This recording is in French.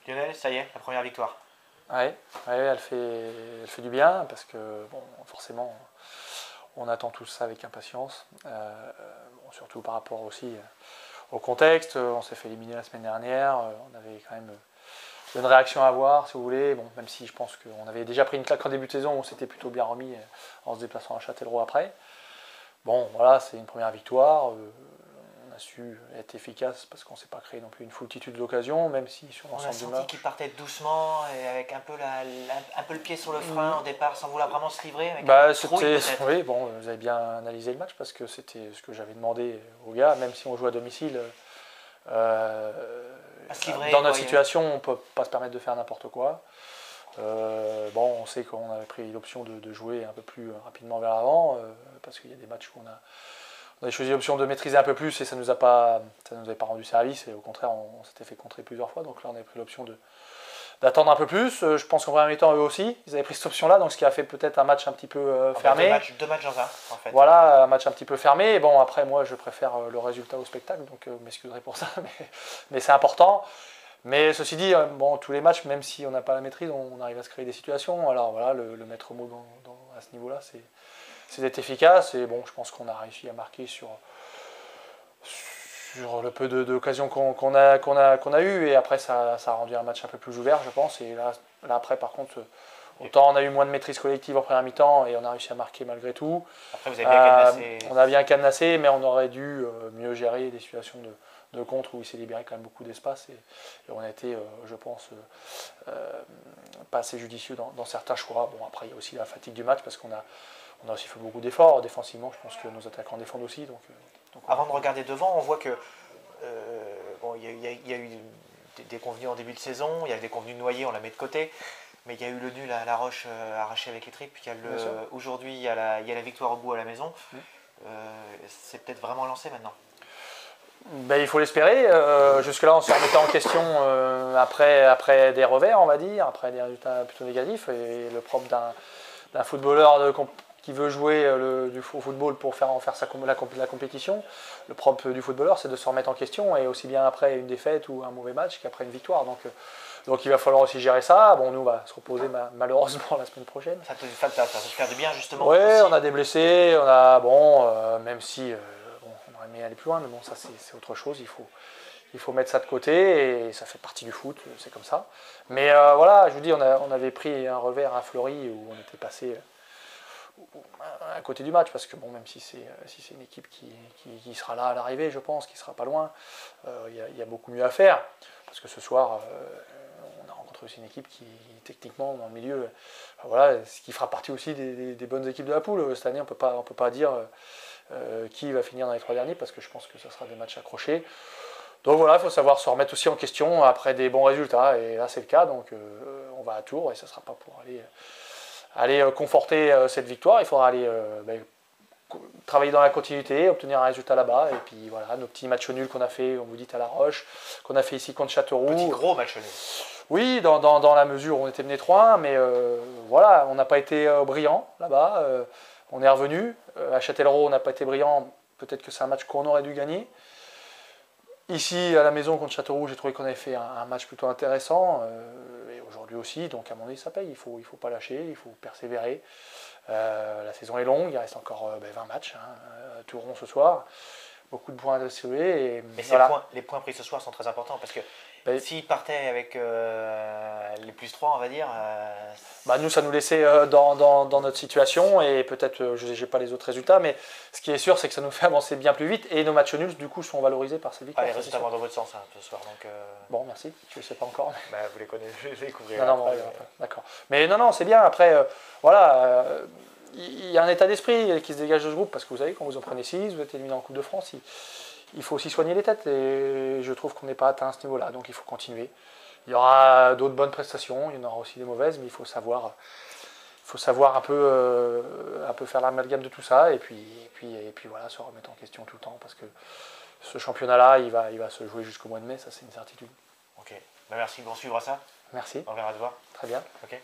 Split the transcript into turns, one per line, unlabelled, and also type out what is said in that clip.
Lionel, ça y est, la première victoire.
Ouais, elle fait du bien parce que bon, forcément, on attend tout ça avec impatience. Bon, surtout par rapport aussi au contexte. On s'est fait éliminer la semaine dernière. On avait quand même une réaction à avoir, si vous voulez. Bon, même si je pense qu'on avait déjà pris une claque en début de saison, on s'était plutôt bien remis en se déplaçant à Châtellerault après. Bon, voilà, c'est une première victoire. On a su être efficace parce qu'on ne s'est pas créé non plus une foultitude d'occasions, même si sur
On a
l'ensemble du
senti
match.
qu'il partait doucement et avec un peu, un peu le pied sur le frein au départ, sans vouloir vraiment se livrer. Avec
Oui, bon, vous avez bien analysé le match parce que c'était ce que j'avais demandé aux gars, même si on joue à domicile. Dans notre situation, on ne peut pas se permettre de faire n'importe quoi. Bon, on sait qu'on avait pris l'option de jouer un peu plus rapidement vers l'avant, parce qu'il y a des matchs où on avait choisi l'option de maîtriser un peu plus et ça nous avait pas rendu service, et au contraire, on s'était fait contrer plusieurs fois. Donc là, on avait pris l'option d'attendre un peu plus. Je pense qu'en premier temps, eux aussi, ils avaient pris cette option-là, donc ce qui a fait peut-être un match un petit peu fermé.
Deux matchs dans un, en fait.
Voilà, un match un petit peu fermé. Bon, après, moi, je préfère le résultat au spectacle, donc vous m'excuserez pour ça, mais c'est important. Mais ceci dit, bon, tous les matchs, même si on n'a pas la maîtrise, on arrive à se créer des situations. Alors voilà, le maître mot à ce niveau-là, c'est d'être efficace. Et bon, je pense qu'on a réussi à marquer sur le peu d'occasions qu'on a eu. Et après, ça a rendu un match un peu plus ouvert, je pense. Et là après, par contre, autant on a eu moins de maîtrise collective en première mi-temps et on a réussi à marquer malgré tout.
Après, vous avez bien cadenassé.
On a bien cadenassé, mais on aurait dû mieux gérer des situations de contre où il s'est libéré quand même beaucoup d'espace. Et on a été, je pense, pas assez judicieux dans certains choix. Bon, après, il y a aussi la fatigue du match parce qu'on a aussi fait beaucoup d'efforts. Défensivement, je pense que nos attaquants défendent aussi. Donc
avant de regarder devant, on voit que bon, il y a eu des convenus en début de saison, il y a des convenus noyés, on la met de côté. Mais il y a eu le nul à La Roche arraché avec les tripes. Aujourd'hui, il y a la victoire au bout à la maison. C'est peut-être vraiment lancé maintenant.
Ben, il faut l'espérer. Jusque-là, on se remettait en question après des revers, on va dire, après des résultats plutôt négatifs. Et le propre d'un footballeur qui veut jouer au football pour en faire la compétition, le propre du footballeur, c'est de se remettre en question, et aussi bien après une défaite ou un mauvais match qu'après une victoire. Donc il va falloir aussi gérer ça. Bon, nous, on va se reposer malheureusement la semaine prochaine.
Ça te fait du bien, justement.
Oui, on a des blessés, même si on aurait aimé aller plus loin, mais bon, ça c'est autre chose. Il faut mettre ça de côté, et ça fait partie du foot, c'est comme ça. Mais voilà, je vous dis, on avait pris un revers à Fleury où on était passé à côté du match, parce que bon, même si c'est une équipe qui sera là à l'arrivée, je pense, qui sera pas loin, il y a beaucoup mieux à faire, parce que ce soir, on a rencontré aussi une équipe qui, techniquement, dans le milieu, voilà, ce qui fera partie aussi des bonnes équipes de la poule. Cette année, on peut pas dire qui va finir dans les 3 derniers, parce que je pense que ce sera des matchs accrochés. Donc voilà, il faut savoir se remettre aussi en question après des bons résultats, et là c'est le cas, donc on va à Tours, et ça ne sera pas pour aller conforter cette victoire. Il faudra aller travailler dans la continuité, obtenir un résultat là-bas, et puis voilà, nos petits matchs nuls qu'on a fait, on vous dit, à La Roche, qu'on a fait ici contre Châteauroux.
Petit gros match nul.
Oui, dans la mesure où on était mené 3-1, mais voilà, on n'a pas été brillant là-bas. On est revenu. À Châtellerault, on n'a pas été brillant. Peut-être que c'est un match qu'on aurait dû gagner. Ici, à la maison contre Châteauroux, j'ai trouvé qu'on avait fait un match plutôt intéressant. Et aujourd'hui aussi, donc à mon avis, ça paye. Il faut pas lâcher, il faut persévérer. La saison est longue, il reste encore 20 matchs. Toulon ce soir. Beaucoup de points à distribuer.
Mais voilà. Les points pris ce soir sont très importants, parce que s'ils partaient avec les +3, on va dire...
nous, ça nous laissait dans notre situation, et peut-être, je n'ai pas les autres résultats, mais ce qui est sûr, c'est que ça nous fait avancer bien plus vite, et nos matchs nuls, du coup, sont valorisés par ces victoires.
Les résultats vont dans votre sens ce soir. Donc,
Bon, merci, je ne sais pas encore.
Vous les connaissez, je les découvrir.
D'accord. Mais non, c'est bien. Après, voilà, il y a un état d'esprit qui se dégage de ce groupe, parce que vous savez, quand vous en prenez 6, vous êtes éliminé en Coupe de France, il faut aussi soigner les têtes, et je trouve qu'on n'est pas atteint à ce niveau-là, donc il faut continuer. Il y aura d'autres bonnes prestations, il y en aura aussi des mauvaises, mais il faut savoir un peu faire l'amalgame de tout ça, et puis voilà, se remettre en question tout le temps, parce que ce championnat-là, il va se jouer jusqu'au mois de mai, ça c'est une certitude.
Ok, merci, bon suivre ça.
Merci.
On verra de voir.
Très bien.
Ok.